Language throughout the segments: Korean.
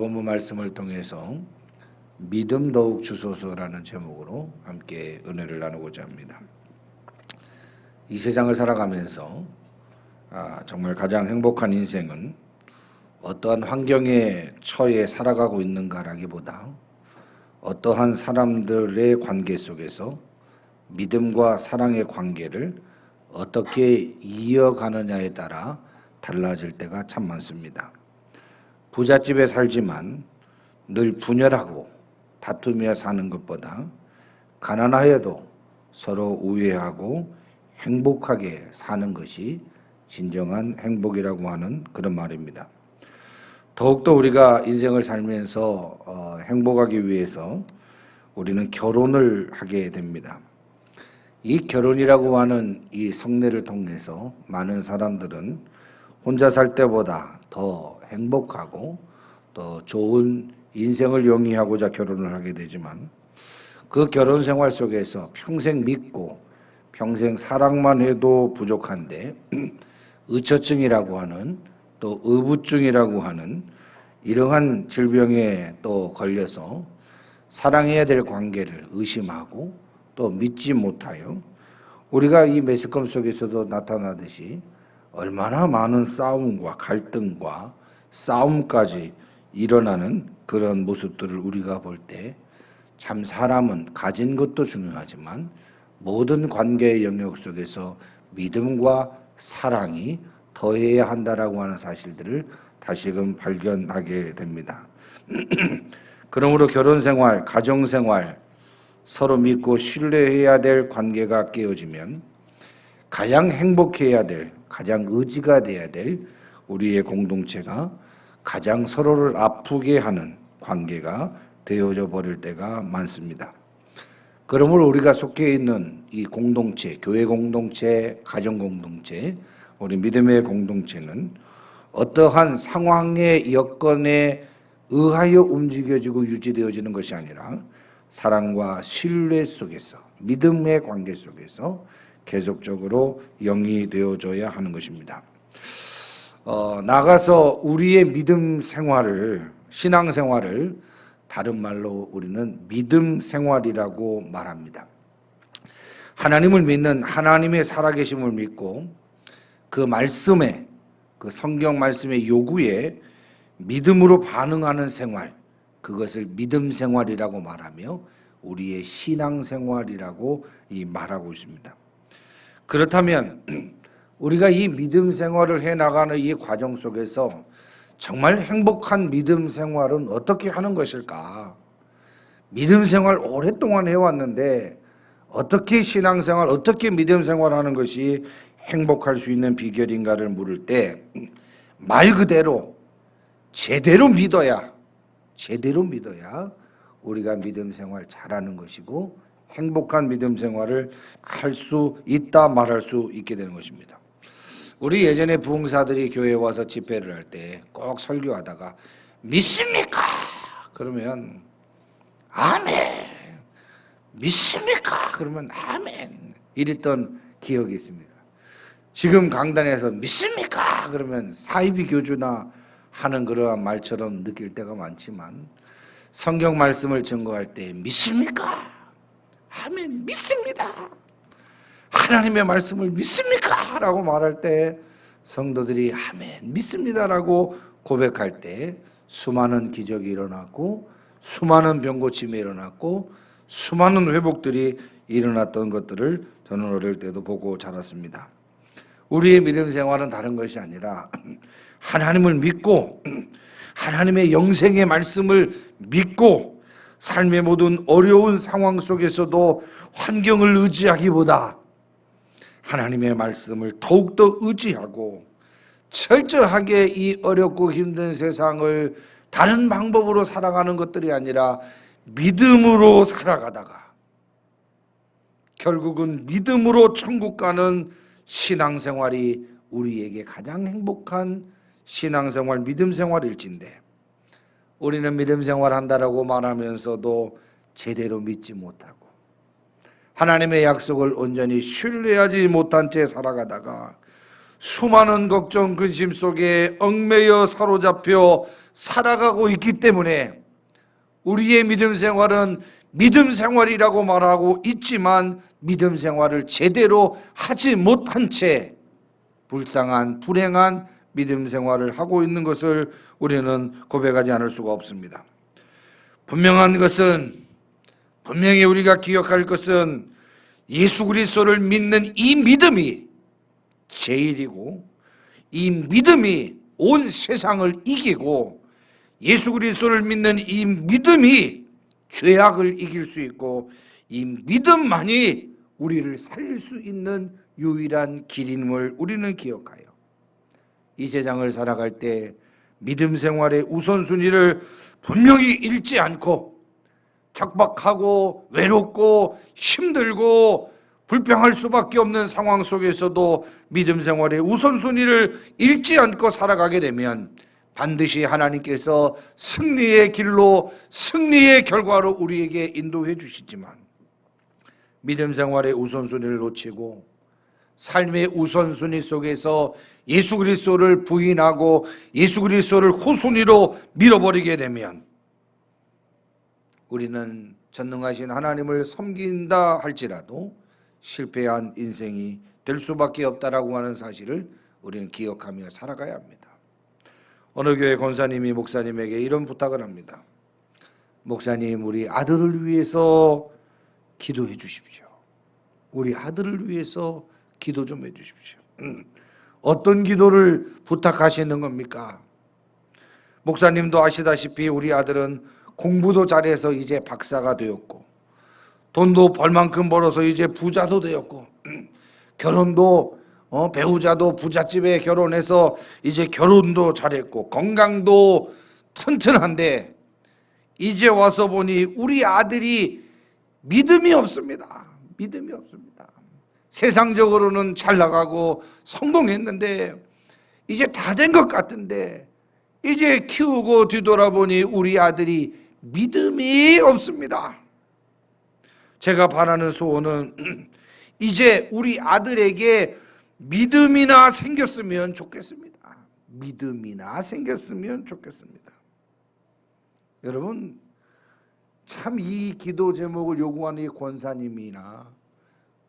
본문 말씀을 통해서 믿음 더욱 주소서라는 제목으로 함께 은혜를 나누고자 합니다. 이 세상을 살아가면서 정말 가장 행복한 인생은 어떠한 환경에 처해 살아가고 있는가라기보다 어떠한 사람들의 관계 속에서 믿음과 사랑의 관계를 어떻게 이어가느냐에 따라 달라질 때가 참 많습니다. 부잣집에 살지만 늘 분열하고 다투며 사는 것보다 가난하여도 서로 우애하고 행복하게 사는 것이 진정한 행복이라고 하는 그런 말입니다. 더욱더 우리가 인생을 살면서 행복하기 위해서 우리는 결혼을 하게 됩니다. 이 결혼이라고 하는 이 성례를 통해서 많은 사람들은 혼자 살 때보다 더 행복하고 더 좋은 인생을 영위하고자 결혼을 하게 되지만 그 결혼 생활 속에서 평생 믿고 평생 사랑만 해도 부족한데 의처증이라고 하는 또 의부증이라고 하는 이러한 질병에 또 걸려서 사랑해야 될 관계를 의심하고 또 믿지 못하여 우리가 이 매스컴 속에서도 나타나듯이 얼마나 많은 싸움과 갈등과 싸움까지 일어나는 그런 모습들을 우리가 볼 때 참 사람은 가진 것도 중요하지만 모든 관계의 영역 속에서 믿음과 사랑이 더해야 한다라고 하는 사실들을 다시금 발견하게 됩니다. 그러므로 결혼생활, 가정생활 서로 믿고 신뢰해야 될 관계가 깨어지면 가장 행복해야 될, 가장 의지가 돼야 될 우리의 공동체가 가장 서로를 아프게 하는 관계가 되어져 버릴 때가 많습니다. 그러므로 우리가 속해 있는 이 공동체, 교회 공동체, 가정 공동체, 우리 믿음의 공동체는 어떠한 상황의 여건에 의하여 움직여지고 유지되어지는 것이 아니라 사랑과 신뢰 속에서, 믿음의 관계 속에서 계속적으로 영위되어져야 하는 것입니다. 나가서 우리의 믿음 생활을, 신앙 생활을 다른 말로 우리는 믿음 생활이라고 말합니다. 하나님을 믿는 하나님의 살아계심을 믿고 그 말씀에, 그 성경 말씀의 요구에 믿음으로 반응하는 생활, 그것을 믿음 생활이라고 말하며 우리의 신앙 생활이라고 말하고 있습니다. 그렇다면 우리가 이 믿음 생활을 해나가는 이 과정 속에서 정말 행복한 믿음 생활은 어떻게 하는 것일까? 믿음 생활 오랫동안 해왔는데 어떻게 신앙생활, 어떻게 믿음 생활하는 것이 행복할 수 있는 비결인가를 물을 때 말 그대로 제대로 믿어야 우리가 믿음 생활 잘하는 것이고 행복한 믿음 생활을 할 수 있다 말할 수 있게 되는 것입니다. 우리 예전에 부흥사들이 교회에 와서 집회를 할 때 꼭 설교하다가 믿습니까? 그러면 아멘. 믿습니까? 그러면 아멘. 이랬던 기억이 있습니다. 지금 강단에서 믿습니까? 그러면 사이비 교주나 하는 그러한 말처럼 느낄 때가 많지만 성경 말씀을 증거할 때 믿습니까? 아멘. 믿습니다. 하나님의 말씀을 믿습니까? 라고 말할 때 성도들이 아멘 믿습니다라고 고백할 때 수많은 기적이 일어났고 수많은 병고침이 일어났고 수많은 회복들이 일어났던 것들을 저는 어릴 때도 보고 자랐습니다. 우리의 믿음 생활은 다른 것이 아니라 하나님을 믿고 하나님의 영생의 말씀을 믿고 삶의 모든 어려운 상황 속에서도 환경을 의지하기보다 하나님의 말씀을 더욱더 의지하고 철저하게 이 어렵고 힘든 세상을 다른 방법으로 살아가는 것들이 아니라 믿음으로 살아가다가 결국은 믿음으로 천국 가는 신앙생활이 우리에게 가장 행복한 신앙생활, 믿음생활일진데 우리는 믿음생활 한다라고 말하면서도 제대로 믿지 못하고 하나님의 약속을 온전히 신뢰하지 못한 채 살아가다가 수많은 걱정, 근심 속에 얽매여 사로잡혀 살아가고 있기 때문에 우리의 믿음 생활은 믿음 생활이라고 말하고 있지만 믿음 생활을 제대로 하지 못한 채 불쌍한, 불행한 믿음 생활을 하고 있는 것을 우리는 고백하지 않을 수가 없습니다. 분명한 것은, 분명히 우리가 기억할 것은 예수 그리스도를 믿는 이 믿음이 제일이고, 이 믿음이 온 세상을 이기고, 예수 그리스도를 믿는 이 믿음이 죄악을 이길 수 있고, 이 믿음만이 우리를 살릴 수 있는 유일한 길임을 우리는 기억하여 이 세상을 살아갈 때 믿음 생활의 우선순위를 분명히 잃지 않고, 척박하고 외롭고 힘들고 불평할 수밖에 없는 상황 속에서도 믿음 생활의 우선순위를 잃지 않고 살아가게 되면 반드시 하나님께서 승리의 길로, 승리의 결과로 우리에게 인도해 주시지만, 믿음 생활의 우선순위를 놓치고 삶의 우선순위 속에서 예수 그리스도를 부인하고 예수 그리스도를 후순위로 밀어버리게 되면 우리는 전능하신 하나님을 섬긴다 할지라도 실패한 인생이 될 수밖에 없다라고 하는 사실을 우리는 기억하며 살아가야 합니다. 어느 교회 권사님이 목사님에게 이런 부탁을 합니다. 목사님, 우리 아들을 위해서 기도해 주십시오. 우리 아들을 위해서 기도 좀 해 주십시오. 어떤 기도를 부탁하시는 겁니까? 목사님도 아시다시피 우리 아들은 공부도 잘해서 이제 박사가 되었고, 돈도 벌만큼 벌어서 이제 부자도 되었고, 결혼도 배우자도 부잣집에 결혼해서 이제 결혼도 잘했고, 건강도 튼튼한데 이제 와서 보니 우리 아들이 믿음이 없습니다. 믿음이 없습니다. 세상적으로는 잘 나가고 성공했는데 이제 다 된 것 같은데 이제 키우고 뒤돌아보니 우리 아들이 믿음이 없습니다. 제가 바라는 소원은 이제 우리 아들에게 믿음이나 생겼으면 좋겠습니다. 믿음이나 생겼으면 좋겠습니다. 여러분, 참 이 기도 제목을 요구하는 이 권사님이나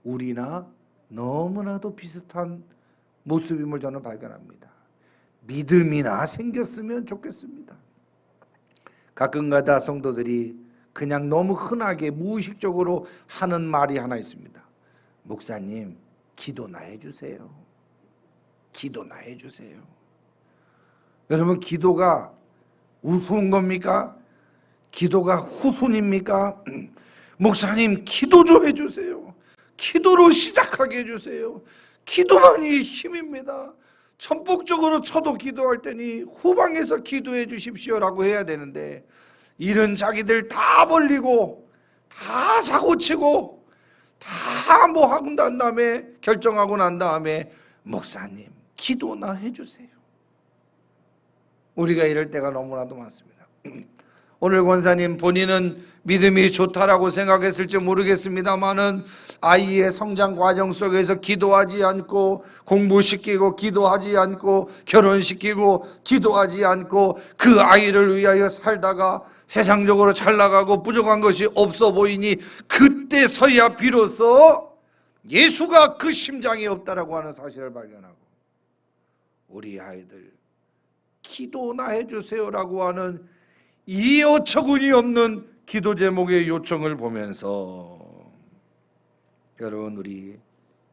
우리나 너무나도 비슷한 모습임을 저는 발견합니다. 믿음이나 생겼으면 좋겠습니다. 가끔가다 성도들이 그냥 너무 흔하게 무의식적으로 하는 말이 하나 있습니다. 목사님, 기도나 해주세요. 기도나 해주세요. 여러분, 기도가 우스운 겁니까? 기도가 후순입니까? 목사님, 기도 좀 해주세요. 기도로 시작하게 해주세요. 기도만이 힘입니다. 전폭적으로 저도 기도할 테니 후방에서 기도해 주십시오라고 해야 되는데, 일은 자기들 다 벌리고 다 사고치고 다 뭐 하고 난 다음에, 결정하고 난 다음에 목사님 기도나 해주세요. 우리가 이럴 때가 너무나도 많습니다. 오늘 권사님 본인은 믿음이 좋다라고 생각했을지 모르겠습니다만은 아이의 성장 과정 속에서 기도하지 않고, 공부시키고 기도하지 않고, 결혼시키고 기도하지 않고 그 아이를 위하여 살다가 세상적으로 잘 나가고 부족한 것이 없어 보이니 그때서야 비로소 예수가 그 심장에 없다라고 하는 사실을 발견하고, 우리 아이들 기도나 해주세요라고 하는 이 어처구니 없는 기도 제목의 요청을 보면서, 여러분, 우리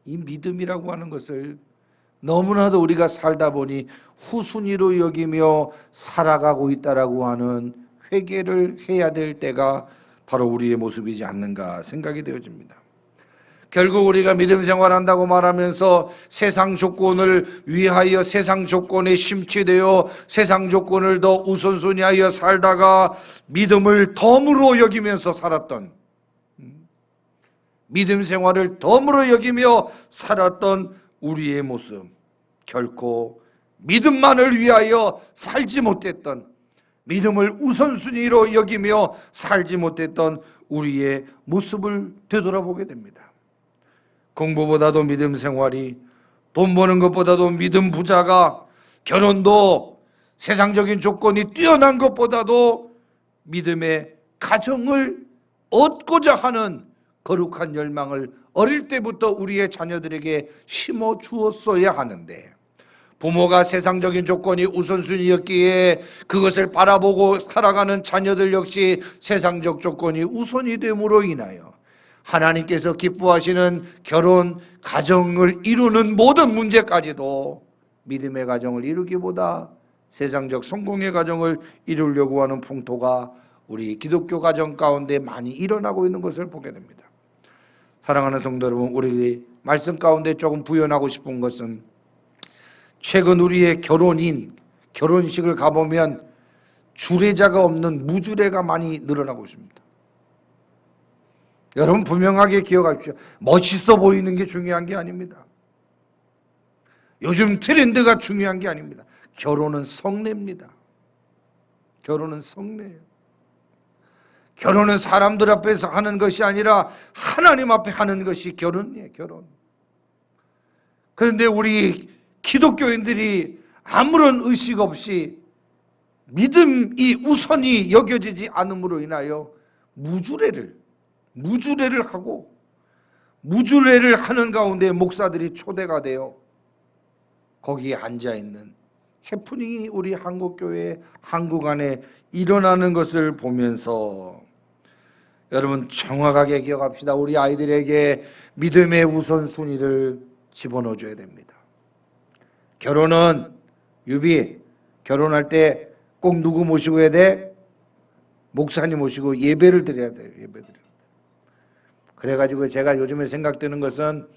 이 믿음이라고 하는 것을 너무나도 우리가 살다 보니 후순위로 여기며 살아가고 있다라고 하는 회개를 해야 될 때가 바로 우리의 모습이지 않는가 생각이 되어집니다. 결국 우리가 믿음 생활한다고 말하면서 세상 조건을 위하여 세상 조건에 심취되어 세상 조건을 더 우선순위하여 살다가 믿음을 덤으로 여기면서 살았던, 믿음 생활을 덤으로 여기며 살았던 우리의 모습, 결코 믿음만을 위하여 살지 못했던, 믿음을 우선순위로 여기며 살지 못했던 우리의 모습을 되돌아보게 됩니다. 공부보다도 믿음 생활이, 돈 버는 것보다도 믿음 부자가, 결혼도 세상적인 조건이 뛰어난 것보다도 믿음의 가정을 얻고자 하는 거룩한 열망을 어릴 때부터 우리의 자녀들에게 심어 주었어야 하는데, 부모가 세상적인 조건이 우선순위였기에 그것을 바라보고 살아가는 자녀들 역시 세상적 조건이 우선이 됨으로 인하여 하나님께서 기뻐하시는 결혼, 가정을 이루는 모든 문제까지도 믿음의 가정을 이루기보다 세상적 성공의 가정을 이루려고 하는 풍토가 우리 기독교 가정 가운데 많이 일어나고 있는 것을 보게 됩니다. 사랑하는 성도 여러분, 우리 말씀 가운데 조금 부연하고 싶은 것은, 최근 우리의 결혼식을 가보면 주례자가 없는 무주례가 많이 늘어나고 있습니다. 여러분 분명하게 기억하십시오. 멋있어 보이는 게 중요한 게 아닙니다. 요즘 트렌드가 중요한 게 아닙니다. 결혼은 성례입니다. 결혼은 성례예요. 결혼은 사람들 앞에서 하는 것이 아니라 하나님 앞에 하는 것이 결혼이에요. 결혼. 그런데 우리 기독교인들이 아무런 의식 없이 믿음이 우선이 여겨지지 않음으로 인하여 무주례를 하고, 무주례를 하는 가운데 목사들이 초대가 되어 거기에 앉아있는 해프닝이 우리 한국교회, 한국 안에 일어나는 것을 보면서 여러분 정확하게 기억합시다. 우리 아이들에게 믿음의 우선순위를 집어넣어줘야 됩니다. 결혼은 유비, 결혼할 때 꼭 누구 모시고 해야 돼? 목사님 모시고 예배를 드려야 돼요. 예배 드려야 돼요. 그래가지고 제가 요즘에 생각드는 것은,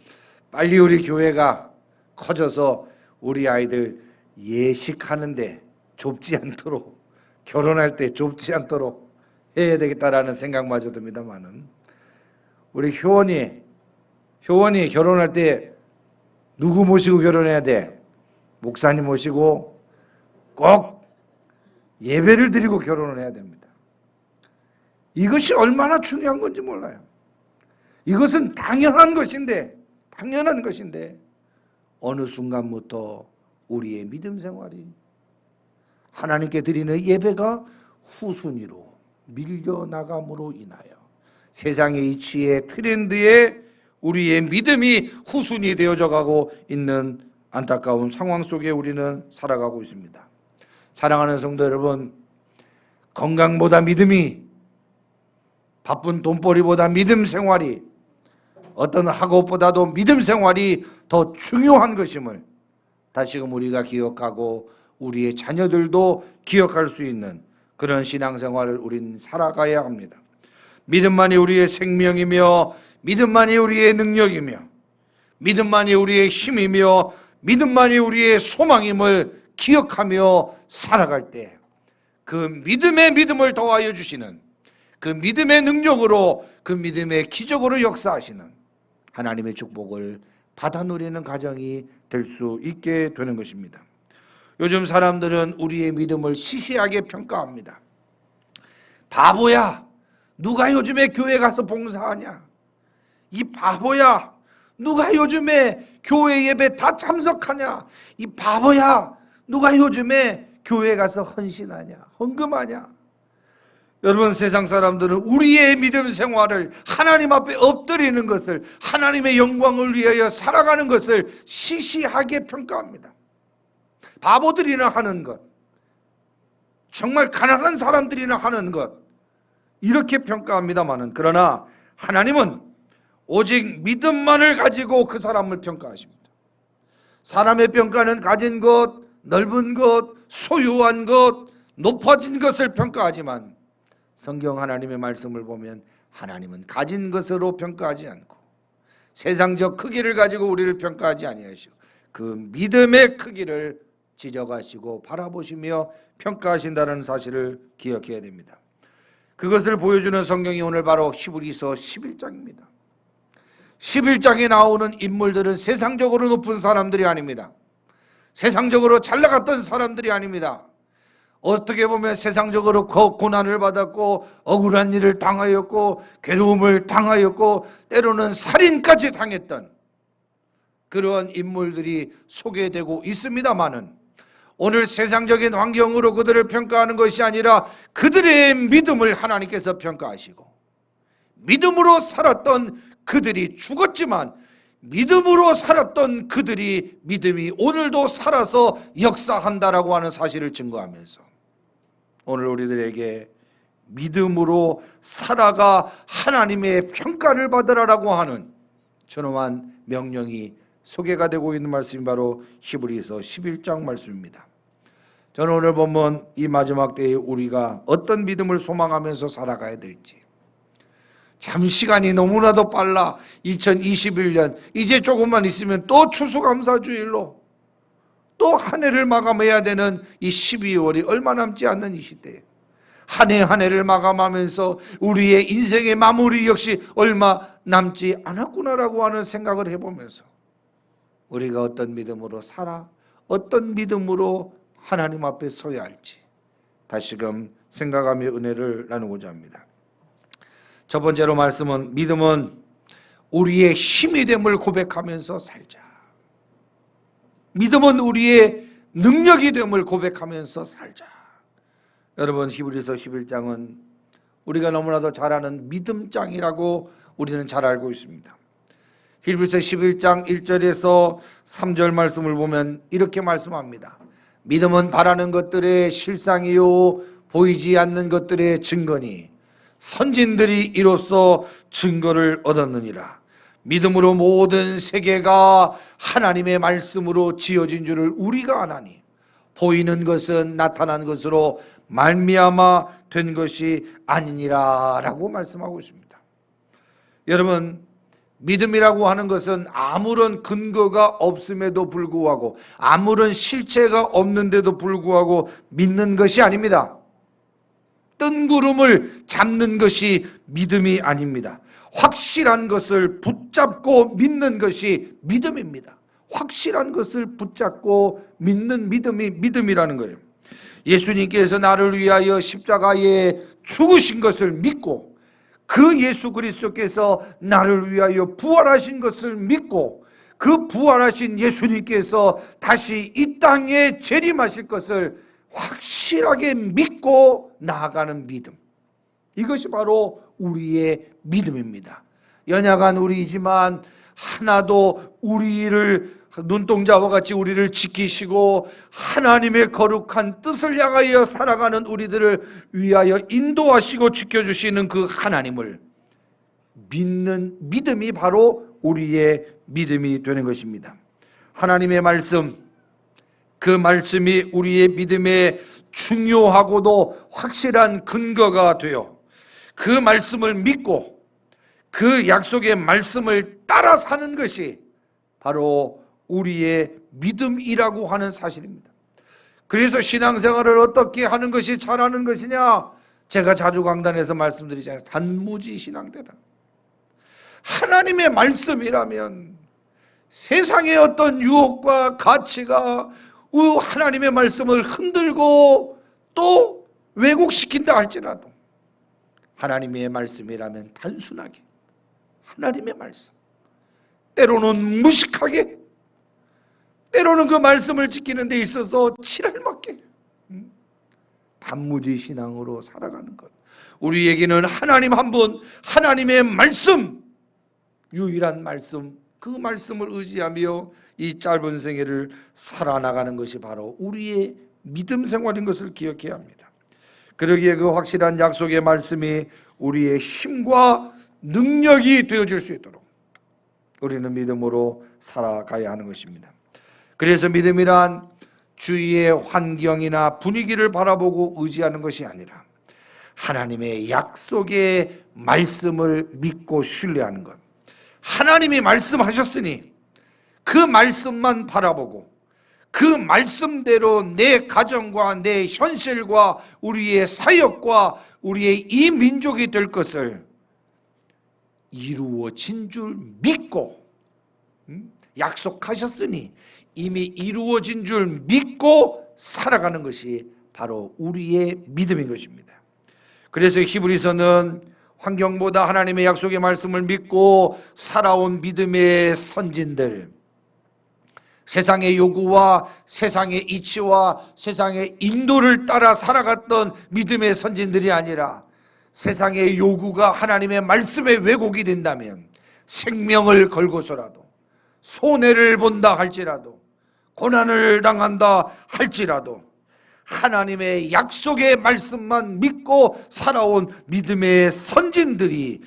빨리 우리 교회가 커져서 우리 아이들 예식하는데 좁지 않도록, 결혼할 때 좁지 않도록 해야 되겠다라는 생각마저 듭니다만은, 우리 효원이 결혼할 때 누구 모시고 결혼해야 돼? 목사님 모시고 꼭 예배를 드리고 결혼을 해야 됩니다. 이것이 얼마나 중요한 건지 몰라요. 이것은 당연한 것인데 어느 순간부터 우리의 믿음 생활이 하나님께 드리는 예배가 후순위로 밀려나감으로 인하여 세상의 이치에, 트렌드에 우리의 믿음이 후순위 되어져 가고 있는 안타까운 상황 속에 우리는 살아가고 있습니다. 사랑하는 성도 여러분, 건강보다 믿음이, 바쁜 돈벌이보다 믿음 생활이, 어떤 학업보다도 믿음 생활이 더 중요한 것임을 다시금 우리가 기억하고 우리의 자녀들도 기억할 수 있는 그런 신앙생활을 우린 살아가야 합니다. 믿음만이 우리의 생명이며, 믿음만이 우리의 능력이며, 믿음만이 우리의 힘이며, 믿음만이 우리의 소망임을 기억하며 살아갈 때 그 믿음의 믿음을 더하여 주시는, 그 믿음의 능력으로, 그 믿음의 기적으로 역사하시는 하나님의 축복을 받아 누리는 가정이 될 수 있게 되는 것입니다. 요즘 사람들은 우리의 믿음을 시시하게 평가합니다. 바보야, 누가 요즘에 교회 가서 봉사하냐? 이 바보야, 누가 요즘에 교회 예배 다 참석하냐? 이 바보야, 누가 요즘에 교회 가서 헌신하냐? 헌금하냐? 여러분, 세상 사람들은 우리의 믿음 생활을, 하나님 앞에 엎드리는 것을, 하나님의 영광을 위하여 살아가는 것을 시시하게 평가합니다. 바보들이나 하는 것, 정말 가난한 사람들이나 하는 것, 이렇게 평가합니다마는, 그러나 하나님은 오직 믿음만을 가지고 그 사람을 평가하십니다. 사람의 평가는 가진 것, 넓은 것, 소유한 것, 높아진 것을 평가하지만, 성경 하나님의 말씀을 보면 하나님은 가진 것으로 평가하지 않고 세상적 크기를 가지고 우리를 평가하지 아니하시고 그 믿음의 크기를 지적하시고 바라보시며 평가하신다는 사실을 기억해야 됩니다. 그것을 보여주는 성경이 오늘 바로 히브리서 11장입니다. 11장에 나오는 인물들은 세상적으로 높은 사람들이 아닙니다. 세상적으로 잘 나갔던 사람들이 아닙니다. 어떻게 보면 세상적으로 고난을 받았고 억울한 일을 당하였고 괴로움을 당하였고 때로는 살인까지 당했던 그러한 인물들이 소개되고 있습니다마는 오늘 세상적인 환경으로 그들을 평가하는 것이 아니라 그들의 믿음을 하나님께서 평가하시고 믿음으로 살았던 그들이 죽었지만 믿음으로 살았던 그들이 믿음이 오늘도 살아서 역사한다라고 하는 사실을 증거하면서 오늘 우리들에게 믿음으로 살아가 하나님의 평가를 받으라라고 하는 존엄한 명령이 소개가 되고 있는 말씀이 바로 히브리서 11장 말씀입니다. 저는 오늘 보면 이 마지막 때에 우리가 어떤 믿음을 소망하면서 살아가야 될지, 참 시간이 너무나도 빨라. 2021년 이제 조금만 있으면 또 추수감사주일로 또 한 해를 마감해야 되는 이 12월이 얼마 남지 않는 이 시대에 한 해 한 해를 마감하면서 우리의 인생의 마무리 역시 얼마 남지 않았구나라고 하는 생각을 해보면서 우리가 어떤 믿음으로 살아 어떤 믿음으로 하나님 앞에 서야 할지 다시금 생각하며 은혜를 나누고자 합니다. 첫 번째로 말씀은 믿음은 우리의 힘이 됨을 고백하면서 살자. 믿음은 우리의 능력이 됨을 고백하면서 살자. 여러분, 히브리서 11장은 우리가 너무나도 잘 아는 믿음장이라고 우리는 잘 알고 있습니다. 히브리서 11장 1절에서 3절 말씀을 보면 이렇게 말씀합니다. 믿음은 바라는 것들의 실상이요 보이지 않는 것들의 증거니 선진들이 이로써 증거를 얻었느니라. 믿음으로 모든 세계가 하나님의 말씀으로 지어진 줄을 우리가 아나니 보이는 것은 나타난 것으로 말미암아 된 것이 아니니라 라고 말씀하고 있습니다. 여러분, 믿음이라고 하는 것은 아무런 근거가 없음에도 불구하고 아무런 실체가 없는데도 불구하고 믿는 것이 아닙니다. 뜬구름을 잡는 것이 믿음이 아닙니다. 확실한 것을 붙잡고 믿는 것이 믿음입니다. 확실한 것을 붙잡고 믿는 믿음이 믿음이라는 거예요. 예수님께서 나를 위하여 십자가에 죽으신 것을 믿고 그 예수 그리스도께서 나를 위하여 부활하신 것을 믿고 그 부활하신 예수님께서 다시 이 땅에 재림하실 것을 확실하게 믿고 나아가는 믿음, 이것이 바로 우리의 믿음입니다. 연약한 우리이지만 하나도 우리를 눈동자와 같이 우리를 지키시고 하나님의 거룩한 뜻을 향하여 살아가는 우리들을 위하여 인도하시고 지켜주시는 그 하나님을 믿는 믿음이 바로 우리의 믿음이 되는 것입니다. 하나님의 말씀, 그 말씀이 우리의 믿음의 중요하고도 확실한 근거가 되어 그 말씀을 믿고 그 약속의 말씀을 따라 사는 것이 바로 우리의 믿음이라고 하는 사실입니다. 그래서 신앙생활을 어떻게 하는 것이 잘하는 것이냐? 제가 자주 강단에서 말씀드리잖아요. 단무지 신앙대다. 하나님의 말씀이라면 세상의 어떤 유혹과 가치가 하나님의 말씀을 흔들고 또 왜곡시킨다 할지라도 하나님의 말씀이라면 단순하게 하나님의 말씀, 때로는 무식하게, 때로는 그 말씀을 지키는 데 있어서 칠할맞게 단무지 신앙으로 살아가는 것. 우리에게는 하나님 한 분, 하나님의 말씀, 유일한 말씀, 그 말씀을 의지하며 이 짧은 생애를 살아나가는 것이 바로 우리의 믿음 생활인 것을 기억해야 합니다. 그러기에 그 확실한 약속의 말씀이 우리의 힘과 능력이 되어줄 수 있도록 우리는 믿음으로 살아가야 하는 것입니다. 그래서 믿음이란 주위의 환경이나 분위기를 바라보고 의지하는 것이 아니라 하나님의 약속의 말씀을 믿고 신뢰하는 것. 하나님이 말씀하셨으니 그 말씀만 바라보고 그 말씀대로 내 가정과 내 현실과 우리의 사역과 우리의 이 민족이 될 것을 이루어진 줄 믿고, 약속하셨으니 이미 이루어진 줄 믿고 살아가는 것이 바로 우리의 믿음인 것입니다. 그래서 히브리서는 환경보다 하나님의 약속의 말씀을 믿고 살아온 믿음의 선진들, 세상의 요구와 세상의 이치와 세상의 인도를 따라 살아갔던 믿음의 선진들이 아니라 세상의 요구가 하나님의 말씀에 왜곡이 된다면 생명을 걸고서라도 손해를 본다 할지라도 고난을 당한다 할지라도 하나님의 약속의 말씀만 믿고 살아온 믿음의 선진들이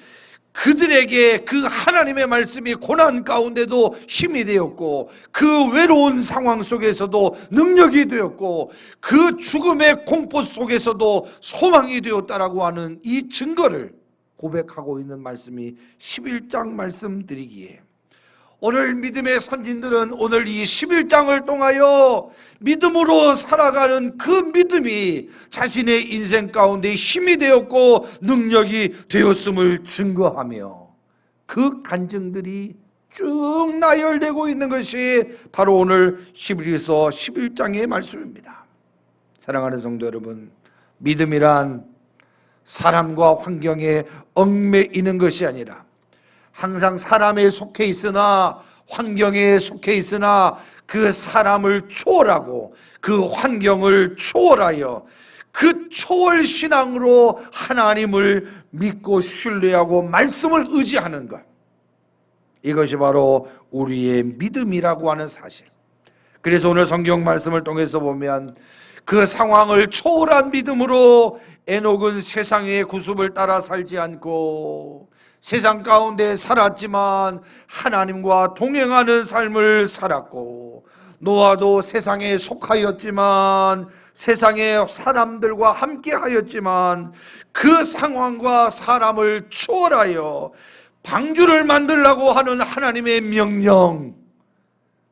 그들에게 그 하나님의 말씀이 고난 가운데도 힘이 되었고 그 외로운 상황 속에서도 능력이 되었고 그 죽음의 공포 속에서도 소망이 되었다라고 하는 이 증거를 고백하고 있는 말씀이 11장 말씀드리기에 오늘 믿음의 선진들은 오늘 이 11장을 통하여 믿음으로 살아가는 그 믿음이 자신의 인생 가운데 힘이 되었고 능력이 되었음을 증거하며 그 간증들이 쭉 나열되고 있는 것이 바로 오늘 히브리서 11장의 말씀입니다. 사랑하는 성도 여러분, 믿음이란 사람과 환경에 얽매이는 것이 아니라 항상 사람에 속해 있으나 환경에 속해 있으나 그 사람을 초월하고 그 환경을 초월하여 그 초월신앙으로 하나님을 믿고 신뢰하고 말씀을 의지하는 것, 이것이 바로 우리의 믿음이라고 하는 사실. 그래서 오늘 성경 말씀을 통해서 보면 그 상황을 초월한 믿음으로 에녹은 세상의 구습을 따라 살지 않고 세상 가운데 살았지만 하나님과 동행하는 삶을 살았고 노아도 세상에 속하였지만 세상의 사람들과 함께 하였지만 그 상황과 사람을 초월하여 방주를 만들라고 하는 하나님의 명령,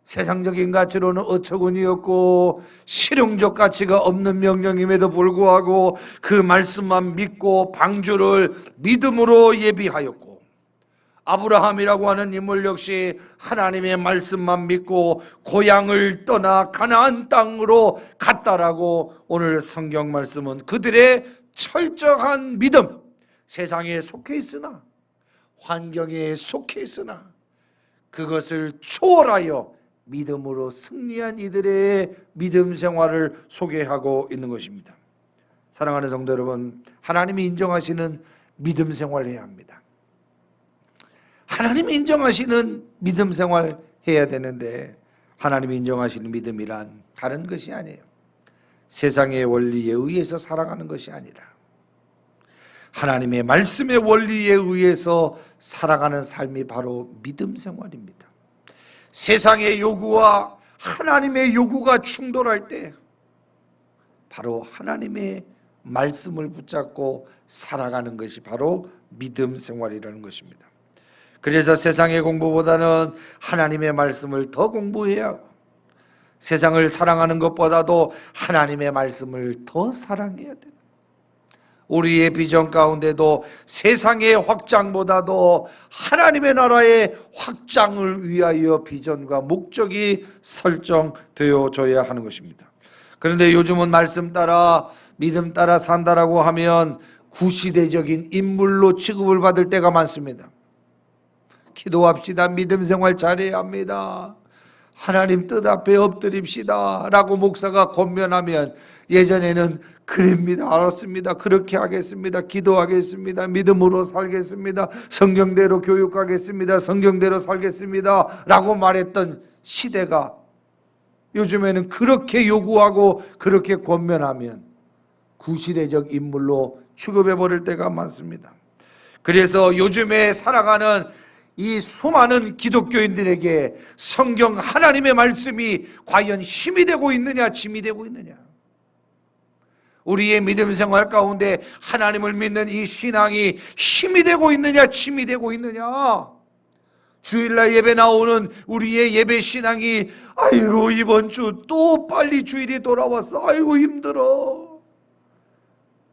세상적인 가치로는 어처구니였고 실용적 가치가 없는 명령임에도 불구하고 그 말씀만 믿고 방주를 믿음으로 예비하였고 아브라함이라고 하는 인물 역시 하나님의 말씀만 믿고 고향을 떠나 가나안 땅으로 갔다라고 오늘 성경 말씀은 그들의 철저한 믿음, 세상에 속해 있으나 환경에 속해 있으나 그것을 초월하여 믿음으로 승리한 이들의 믿음 생활을 소개하고 있는 것입니다. 사랑하는 성도 여러분, 하나님이 인정하시는 믿음 생활을 해야 합니다. 하나님이 인정하시는 믿음 생활 해야 되는데 하나님이 인정하시는 믿음이란 다른 것이 아니에요. 세상의 원리에 의해서 살아가는 것이 아니라 하나님의 말씀의 원리에 의해서 살아가는 삶이 바로 믿음 생활입니다. 세상의 요구와 하나님의 요구가 충돌할 때 바로 하나님의 말씀을 붙잡고 살아가는 것이 바로 믿음 생활이라는 것입니다. 그래서 세상의 공부보다는 하나님의 말씀을 더 공부해야 하고 세상을 사랑하는 것보다도 하나님의 말씀을 더 사랑해야 됩니다. 우리의 비전 가운데도 세상의 확장보다도 하나님의 나라의 확장을 위하여 비전과 목적이 설정되어져야 하는 것입니다. 그런데 요즘은 말씀 따라 믿음 따라 산다라고 하면 구시대적인 인물로 취급을 받을 때가 많습니다. 기도합시다. 믿음 생활 잘해야 합니다. 하나님 뜻 앞에 엎드립시다 라고 목사가 권면하면 예전에는 그럽니다. 알았습니다. 그렇게 하겠습니다. 기도하겠습니다. 믿음으로 살겠습니다. 성경대로 교육하겠습니다. 성경대로 살겠습니다 라고 말했던 시대가 요즘에는 그렇게 요구하고 그렇게 권면하면 구시대적 인물로 취급해버릴 때가 많습니다. 그래서 요즘에 살아가는 이 수많은 기독교인들에게 성경 하나님의 말씀이 과연 힘이 되고 있느냐 짐이 되고 있느냐, 우리의 믿음 생활 가운데 하나님을 믿는 이 신앙이 힘이 되고 있느냐 짐이 되고 있느냐, 주일날 예배 나오는 우리의 예배 신앙이 아이고 이번 주 또 빨리 주일이 돌아왔어, 아이고 힘들어,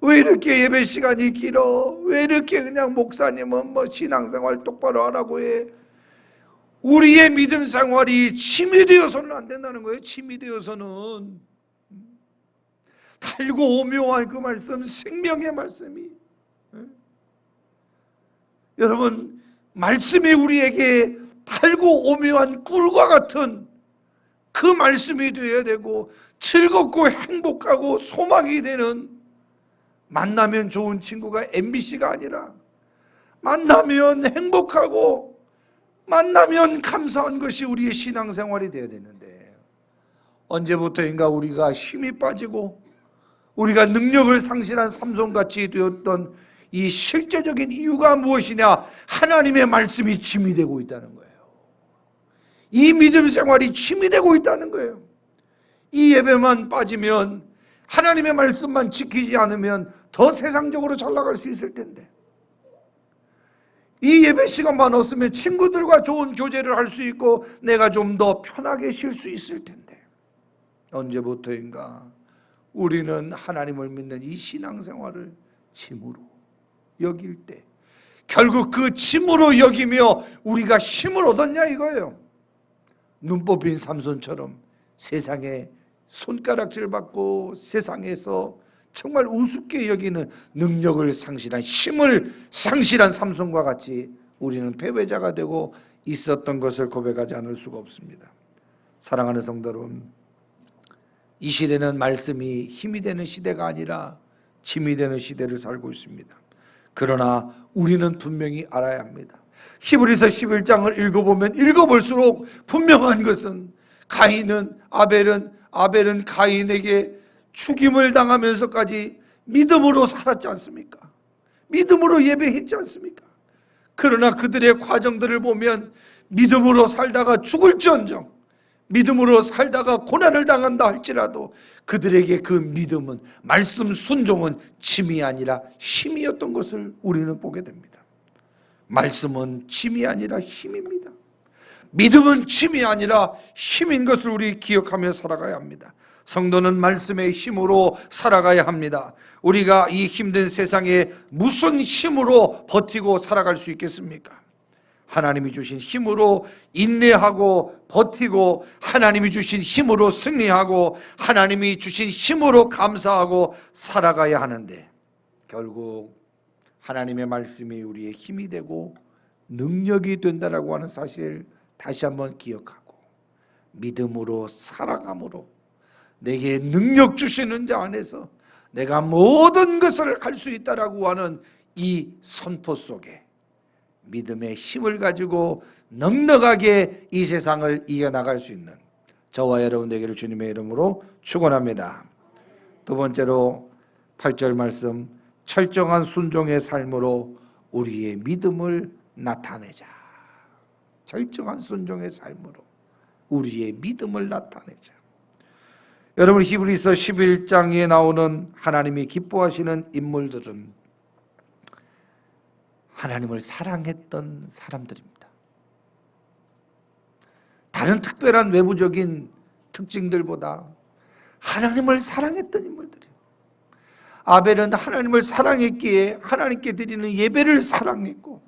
왜 이렇게 예배 시간이 길어, 왜 이렇게 그냥 목사님은 뭐 신앙생활 똑바로 하라고 해. 우리의 믿음 생활이 침이 되어서는 안 된다는 거예요. 침이 되어서는 달고 오묘한 그 말씀, 생명의 말씀이, 여러분 말씀이 우리에게 달고 오묘한 꿀과 같은 그 말씀이 되어야 되고 즐겁고 행복하고 소망이 되는, 만나면 좋은 친구가 MBC가 아니라 만나면 행복하고 만나면 감사한 것이 우리의 신앙생활이 되어야 되는데, 언제부터인가 우리가 힘이 빠지고 우리가 능력을 상실한 삼손같이 되었던 이 실제적인 이유가 무엇이냐? 하나님의 말씀이 짐이 되고 있다는 거예요. 이 믿음 생활이 짐이 되고 있다는 거예요. 이 예배만 빠지면, 하나님의 말씀만 지키지 않으면 더 세상적으로 잘 나갈 수 있을 텐데, 이 예배 시간만 없으면 친구들과 좋은 교제를 할 수 있고 내가 좀 더 편하게 쉴 수 있을 텐데, 언제부터인가 우리는 하나님을 믿는 이 신앙생활을 짐으로 여길 때, 결국 그 짐으로 여기며 우리가 힘을 얻었냐 이거예요. 눈 뽑힌 삼손처럼 세상에 손가락질 받고 세상에서 정말 우습게 여기는 능력을 상실한, 힘을 상실한 삼손과 같이 우리는 패배자가 되고 있었던 것을 고백하지 않을 수가 없습니다. 사랑하는 성도 여러분, 이 시대는 말씀이 힘이 되는 시대가 아니라 짐이 되는 시대를 살고 있습니다. 그러나 우리는 분명히 알아야 합니다. 히브리서 11장을 읽어보면 읽어볼수록 분명한 것은, 아벨은 가인에게 죽임을 당하면서까지 믿음으로 살았지 않습니까? 믿음으로 예배했지 않습니까? 그러나 그들의 과정들을 보면 믿음으로 살다가 죽을지언정, 믿음으로 살다가 고난을 당한다 할지라도 그들에게 그 믿음은, 말씀 순종은 짐이 아니라 힘이었던 것을 우리는 보게 됩니다. 말씀은 짐이 아니라 힘입니다. 믿음은 짐이 아니라 힘인 것을 우리 기억하며 살아가야 합니다. 성도는 말씀의 힘으로 살아가야 합니다. 우리가 이 힘든 세상에 무슨 힘으로 버티고 살아갈 수 있겠습니까? 하나님이 주신 힘으로 인내하고 버티고, 하나님이 주신 힘으로 승리하고, 하나님이 주신 힘으로 감사하고 살아가야 하는데, 결국 하나님의 말씀이 우리의 힘이 되고 능력이 된다라고 하는 사실 다시 한번 기억하고, 믿음으로 살아감으로 내게 능력 주시는 자 안에서 내가 모든 것을 할 수 있다라고 하는 이 선포 속에 믿음의 힘을 가지고 넉넉하게 이 세상을 이겨나갈 수 있는 저와 여러분 되기를 주님의 이름으로 축원합니다. 두 번째로 8절 말씀, 철저한 순종의 삶으로 우리의 믿음을 나타내자. 철저한 순종의 삶으로 우리의 믿음을 나타내자. 여러분, 히브리서 11장에 나오는 하나님이 기뻐하시는 인물들은 하나님을 사랑했던 사람들입니다. 다른 특별한 외부적인 특징들보다 하나님을 사랑했던 인물들이에요. 아벨은 하나님을 사랑했기에 하나님께 드리는 예배를 사랑했고,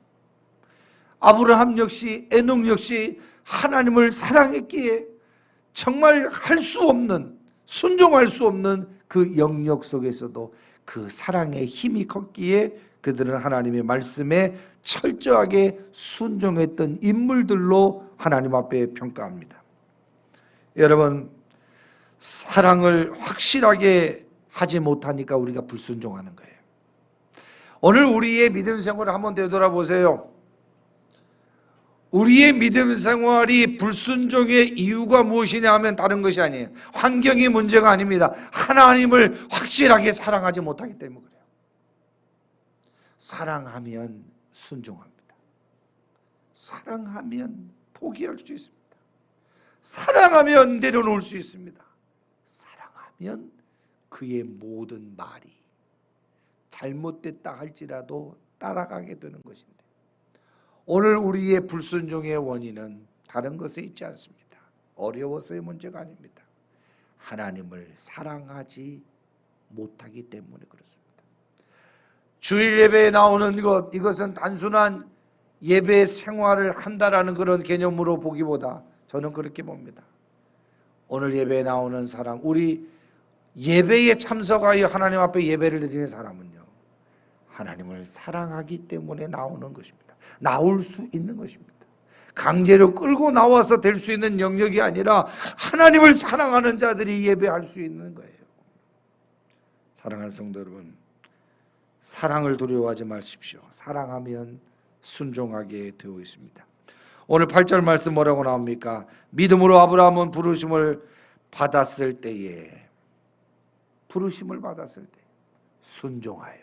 아브라함 역시, 에녹 역시 하나님을 사랑했기에 정말 할 수 없는, 순종할 수 없는 그 영역 속에서도 그 사랑의 힘이 컸기에 그들은 하나님의 말씀에 철저하게 순종했던 인물들로 하나님 앞에 평가합니다. 여러분, 사랑을 확실하게 하지 못하니까 우리가 불순종하는 거예요. 오늘 우리의 믿음 생활을 한번 되돌아보세요. 우리의 믿음 생활이 불순종의 이유가 무엇이냐 하면 다른 것이 아니에요. 환경이 문제가 아닙니다. 하나님을 확실하게 사랑하지 못하기 때문에 그래요. 사랑하면 순종합니다. 사랑하면 포기할 수 있습니다. 사랑하면 내려놓을 수 있습니다. 사랑하면 그의 모든 말이 잘못됐다 할지라도 따라가게 되는 것인데, 오늘 우리의 불순종의 원인은 다른 것에 있지 않습니다. 어려워서의 문제가 아닙니다. 하나님을 사랑하지 못하기 때문에 그렇습니다. 주일 예배에 나오는 것, 이것은 단순한 예배 생활을 한다라는 그런 개념으로 보기보다 저는 그렇게 봅니다. 오늘 예배에 나오는 사람, 우리 예배에 참석하여 하나님 앞에 예배를 드리는 사람은요, 하나님을 사랑하기 때문에 나오는 것입니다. 나올 수 있는 것입니다. 강제로 끌고 나와서 될 수 있는 영역이 아니라 하나님을 사랑하는 자들이 예배할 수 있는 거예요. 사랑하는 성도 여러분, 사랑을 두려워하지 마십시오. 사랑하면 순종하게 되어 있습니다. 오늘 8절 말씀 뭐라고 나옵니까? 믿음으로 아브라함은 부르심을 받았을 때에, 부르심을 받았을 때 순종하여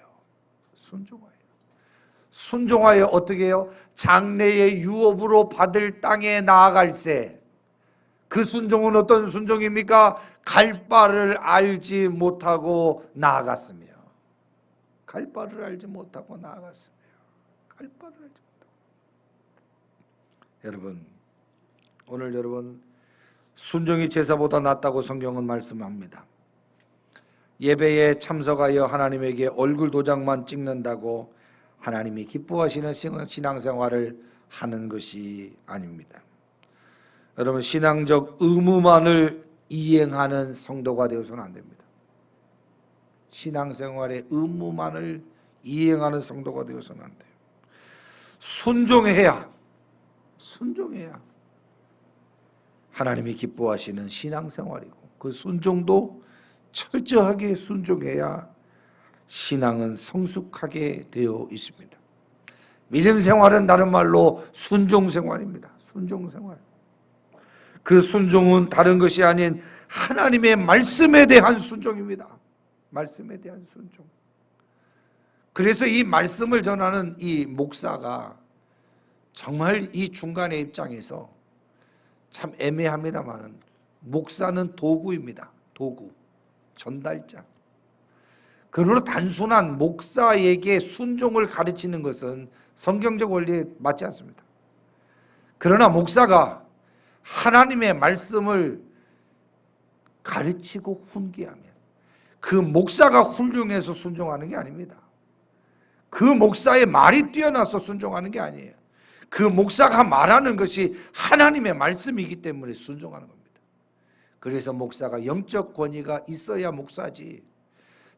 어떻게 해요? 장래의 유업으로 받을 땅에 나아갈세. 그 순종은 어떤 순종입니까? 갈 바를 알지 못하고 나아갔으며, 갈 바를 알지 못하고 나아갔으며, 갈 바를 알지 못하고. 여러분, 오늘 여러분, 순종이 제사보다 낫다고 성경은 말씀합니다. 예배에 참석하여 하나님에게 얼굴 도장만 찍는다고 하나님이 기뻐하시는 신앙생활을 하는 것이 아닙니다. 여러분, 신앙적 의무만을 이행하는 성도가 되어서는 안 됩니다. 신앙생활의 의무만을 이행하는 성도가 되어서는 안 돼요. 순종해야 하나님이 기뻐하시는 신앙생활이고, 그 순종도 철저하게 순종해야 신앙은 성숙하게 되어 있습니다. 믿음 생활은 다른 말로 순종 생활입니다. 순종 생활. 그 순종은 다른 것이 아닌 하나님의 말씀에 대한 순종입니다. 말씀에 대한 순종. 그래서 이 말씀을 전하는 이 목사가 정말 이 중간의 입장에서 참 애매합니다만, 목사는 도구입니다. 도구, 전달자. 그러므로 단순한 목사에게 순종을 가르치는 것은 성경적 원리에 맞지 않습니다. 그러나 목사가 하나님의 말씀을 가르치고 훈계하면 그 목사가 훌륭해서 순종하는 게 아닙니다. 그 목사의 말이 뛰어나서 순종하는 게 아니에요. 그 목사가 말하는 것이 하나님의 말씀이기 때문에 순종하는 겁니다. 그래서 목사가 영적 권위가 있어야 목사지,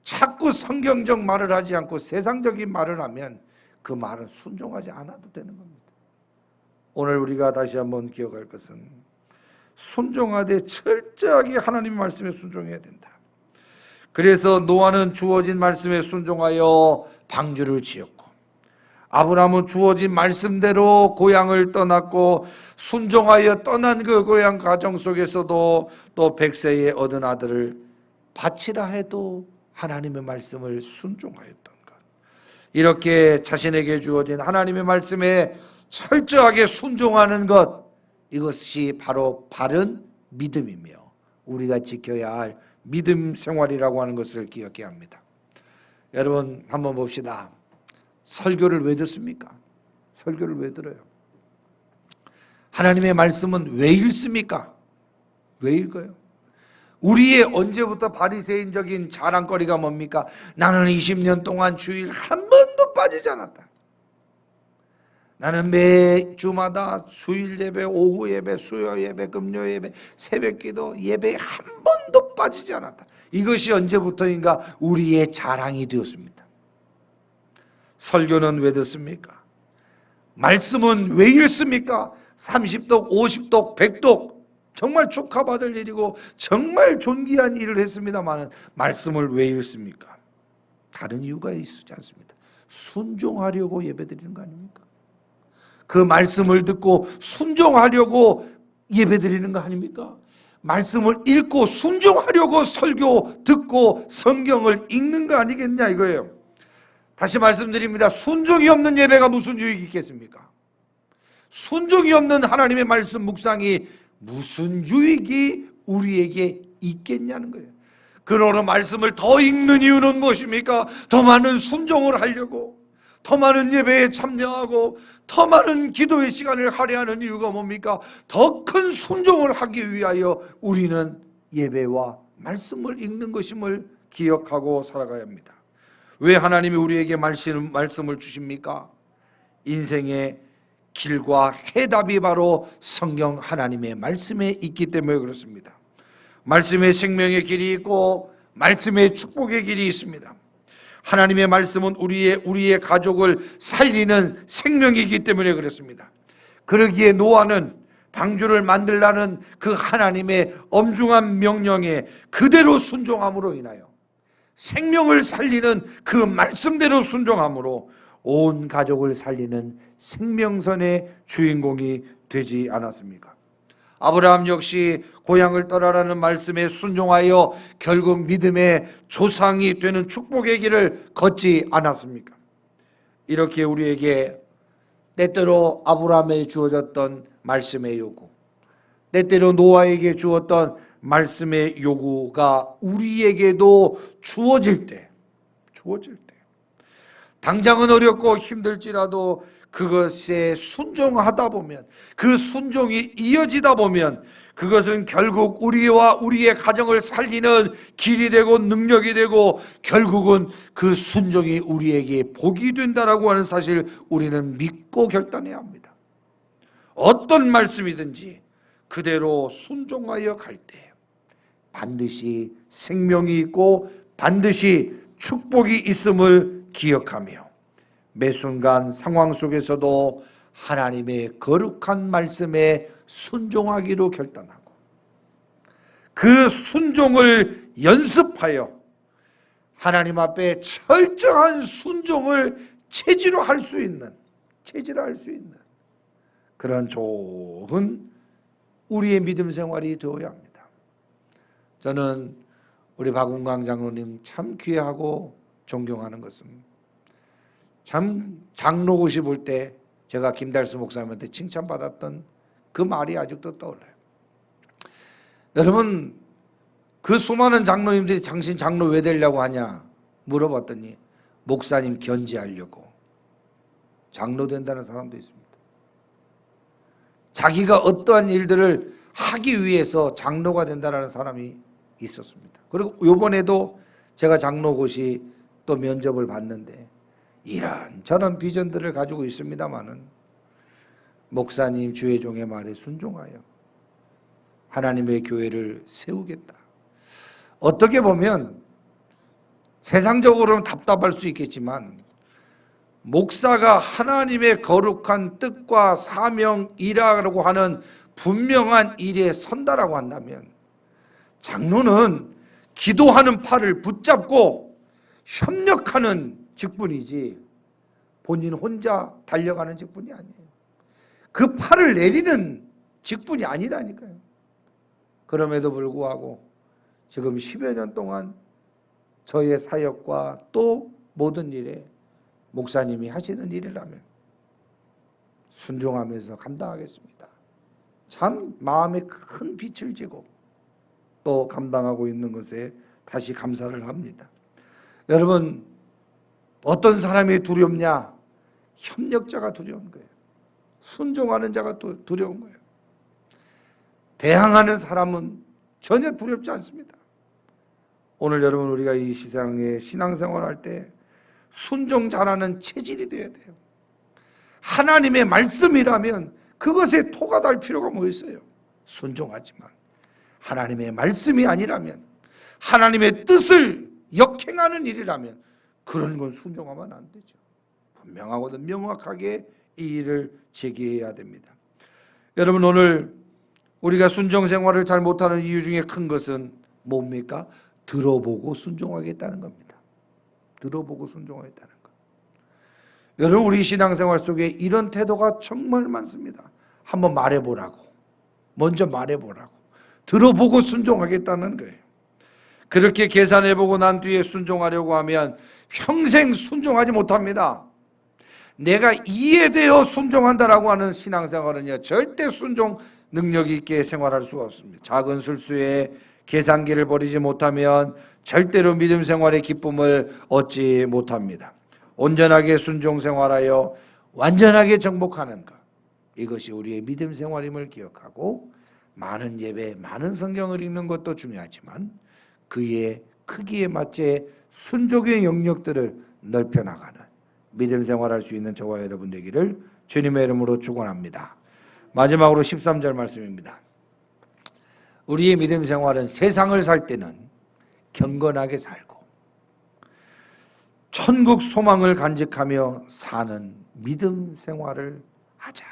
자꾸 성경적 말을 하지 않고 세상적인 말을 하면 그 말은 순종하지 않아도 되는 겁니다. 오늘 우리가 다시 한번 기억할 것은 순종하되 철저하게 하나님의 말씀에 순종해야 된다. 그래서 노아는 주어진 말씀에 순종하여 방주를 지었고, 아브라함은 주어진 말씀대로 고향을 떠났고, 순종하여 떠난 그 고향 가정 속에서도 또 100세에 얻은 아들을 바치라 해도 하나님의 말씀을 순종하였던 것. 이렇게 자신에게 주어진 하나님의 말씀에 철저하게 순종하는 것, 이것이 바로 바른 믿음이며 우리가 지켜야 할 믿음 생활이라고 하는 것을 기억해야 합니다. 여러분, 한번 봅시다. 설교를 왜 듣습니까? 설교를 왜 들어요? 하나님의 말씀은 왜 읽습니까? 왜 읽어요? 우리의 언제부터 바리새인적인 자랑거리가 뭡니까? 나는 20년 동안 주일 한 번도 빠지지 않았다. 나는 매주마다 수일 예배, 오후 예배, 수요 예배, 금요 예배, 새벽 기도 예배에 한 번도 빠지지 않았다. 이것이 언제부터인가 우리의 자랑이 되었습니다. 설교는 왜 듣습니까? 말씀은 왜 읽습니까? 30독, 50독, 100독 정말 축하받을 일이고 정말 존귀한 일을 했습니다만 말씀을 왜 읽습니까? 다른 이유가 있지 않습니다. 순종하려고 예배드리는 거 아닙니까? 그 말씀을 듣고 순종하려고 예배드리는 거 아닙니까? 말씀을 읽고 순종하려고 설교 듣고 성경을 읽는 거 아니겠냐 이거예요. 다시 말씀드립니다. 순종이 없는 예배가 무슨 유익이 있겠습니까? 순종이 없는 하나님의 말씀 묵상이 무슨 유익이 우리에게 있겠냐는 거예요. 그러나 말씀을 더 읽는 이유는 무엇입니까? 더 많은 순종을 하려고, 더 많은 예배에 참여하고 더 많은 기도의 시간을 할애하는 이유가 뭡니까? 더 큰 순종을 하기 위하여 우리는 예배와 말씀을 읽는 것임을 기억하고 살아가야 합니다. 왜 하나님이 우리에게 말씀을 주십니까? 인생의 길과 해답이 바로 성경 하나님의 말씀에 있기 때문에 그렇습니다. 말씀의 생명의 길이 있고 말씀의 축복의 길이 있습니다. 하나님의 말씀은 우리의 가족을 살리는 생명이기 때문에 그렇습니다. 그러기에 노아는 방주를 만들라는 그 하나님의 엄중한 명령에 그대로 순종함으로 인하여 생명을 살리는 그 말씀대로 순종함으로 온 가족을 살리는 생명선의 주인공이 되지 않았습니까? 아브라함 역시 고향을 떠나라는 말씀에 순종하여 결국 믿음의 조상이 되는 축복의 길을 걷지 않았습니까? 이렇게 우리에게 때때로 아브라함에 주어졌던 말씀의 요구, 때때로 노아에게 주었던 말씀의 요구가 우리에게도 주어질 때 당장은 어렵고 힘들지라도 그것에 순종하다 보면, 그 순종이 이어지다 보면 그것은 결국 우리와 우리의 가정을 살리는 길이 되고 능력이 되고 결국은 그 순종이 우리에게 복이 된다라고 하는 사실 우리는 믿고 결단해야 합니다. 어떤 말씀이든지 그대로 순종하여 갈 때 반드시 생명이 있고 반드시 축복이 있음을 기억하며 매 순간 상황 속에서도 하나님의 거룩한 말씀에 순종하기로 결단하고 그 순종을 연습하여 하나님 앞에 철저한 순종을 체질화할 수 있는 그런 좋은 우리의 믿음 생활이 되어야 합니다. 저는 우리 박운강 장로님 참 귀하고 존경하는 것은, 참 장로고시 볼 때 제가 김달수 목사님한테 칭찬받았던 그 말이 아직도 떠올라요. 여러분, 그 수많은 장로님들이 당신 장로 왜 되려고 하냐 물어봤더니 목사님 견지하려고. 장로 된다는 사람도 있습니다. 자기가 어떠한 일들을 하기 위해서 장로가 된다는 사람이 있었습니다. 그리고 이번에도 제가 장로고시 또 면접을 봤는데 이런저런 비전들을 가지고 있습니다마는 목사님 주의종의 말에 순종하여 하나님의 교회를 세우겠다. 어떻게 보면 세상적으로는 답답할 수 있겠지만 목사가 하나님의 거룩한 뜻과 사명이라고 하는 분명한 일에 선다라고 한다면 장로는 기도하는 팔을 붙잡고 협력하는 직분이지 본인 혼자 달려가는 직분이 아니에요. 그 팔을 내리는 직분이 아니라니까요. 그럼에도 불구하고 지금 10여 년 동안 저의 사역과 또 모든 일에 목사님이 하시는 일이라면 순종하면서 감당하겠습니다. 참 마음에 큰 빛을 지고 또 감당하고 있는 것에 다시 감사를 합니다. 여러분, 어떤 사람이 두렵냐? 협력자가 두려운 거예요. 순종하는 자가 또 두려운 거예요. 대항하는 사람은 전혀 두렵지 않습니다. 오늘 여러분, 우리가 이 세상에 신앙생활할 때 순종 잘하는 체질이 되어야 돼요. 하나님의 말씀이라면 그것에 토가 달 필요가 뭐 있어요? 순종하지만 하나님의 말씀이 아니라면, 하나님의 뜻을 역행하는 일이라면 그런 건 순종하면 안 되죠. 분명하고도 명확하게 이 일을 제기해야 됩니다. 여러분, 오늘 우리가 순종 생활을 잘 못하는 이유 중에 큰 것은 뭡니까? 들어보고 순종하겠다는 겁니다. 들어보고 순종하겠다는 것. 여러분, 우리 신앙생활 속에 이런 태도가 정말 많습니다. 한번 말해보라고, 먼저 말해보라고, 들어보고 순종하겠다는 거예요. 그렇게 계산해보고 난 뒤에 순종하려고 하면 평생 순종하지 못합니다. 내가 이해되어 순종한다라고 하는 신앙생활은요, 절대 순종 능력 있게 생활할 수가 없습니다. 작은 실수에 계산기를 버리지 못하면 절대로 믿음 생활의 기쁨을 얻지 못합니다. 온전하게 순종 생활하여 완전하게 정복하는 것, 이것이 우리의 믿음 생활임을 기억하고 많은 예배, 많은 성경을 읽는 것도 중요하지만 그의 크기에 맞게 순종의 영역들을 넓혀나가는 믿음 생활할 수 있는 저와 여러분 되기를 주님의 이름으로 축원합니다. 마지막으로 13절 말씀입니다. 우리의 믿음 생활은 세상을 살 때는 경건하게 살고 천국 소망을 간직하며 사는 믿음 생활을 하자.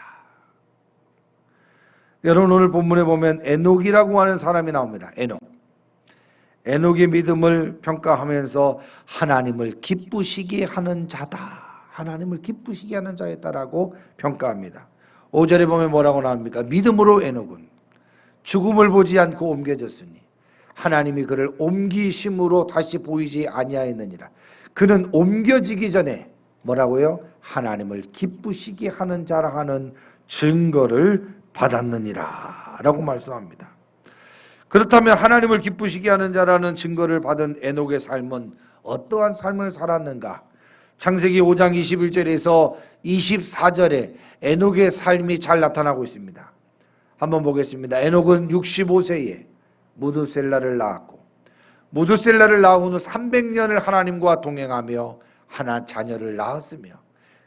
여러분 오늘 본문에 보면 에녹이라고 하는 사람이 나옵니다. 에녹의 믿음을 평가하면서 하나님을 기쁘시게 하는 자다, 하나님을 기쁘시게 하는 자였다라고 평가합니다. 5절에 보면 뭐라고 나옵니까? 믿음으로 에녹은 죽음을 보지 않고 옮겨졌으니 하나님이 그를 옮기심으로 다시 보이지 아니하였느니라. 그는 옮겨지기 전에 뭐라고요? 하나님을 기쁘시게 하는 자라 하는 증거를 받았느니라 라고 말씀합니다. 그렇다면 하나님을 기쁘시게 하는 자라는 증거를 받은 에녹의 삶은 어떠한 삶을 살았는가? 창세기 5장 21절에서 24절에 에녹의 삶이 잘 나타나고 있습니다. 한번 보겠습니다. 에녹은 65세에 무드셀라를 낳았고 무드셀라를 낳은 후 300년을 하나님과 동행하며 하나 자녀를 낳았으며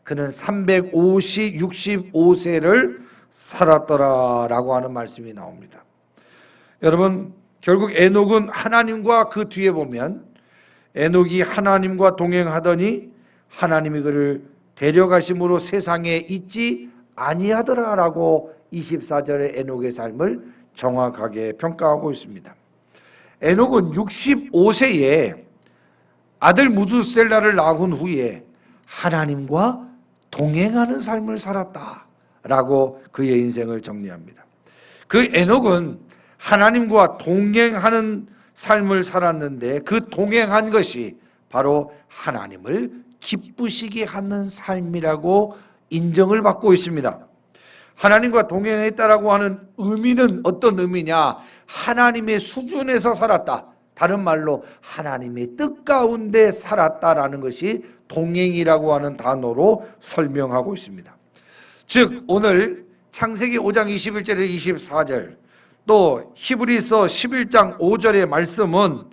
그는 65세를 살았더라라고 하는 말씀이 나옵니다. 여러분 결국 에녹은 하나님과 그 뒤에 보면 에녹이 하나님과 동행하더니 하나님이 그를 데려가심으로 세상에 있지 아니하더라라고 24절의 에녹의 삶을 정확하게 평가하고 있습니다. 에녹은 65세에 아들 무드셀라를 낳은 후에 하나님과 동행하는 삶을 살았다라고 그의 인생을 정리합니다. 그 에녹은 하나님과 동행하는 삶을 살았는데 그 동행한 것이 바로 하나님을 기쁘시게 하는 삶이라고 인정을 받고 있습니다. 하나님과 동행했다라고 하는 의미는 어떤 의미냐? 하나님의 수준에서 살았다. 다른 말로 하나님의 뜻 가운데 살았다라는 것이 동행이라고 하는 단어로 설명하고 있습니다. 즉 오늘 창세기 5장 21절에서 24절 또 히브리서 11장 5절의 말씀은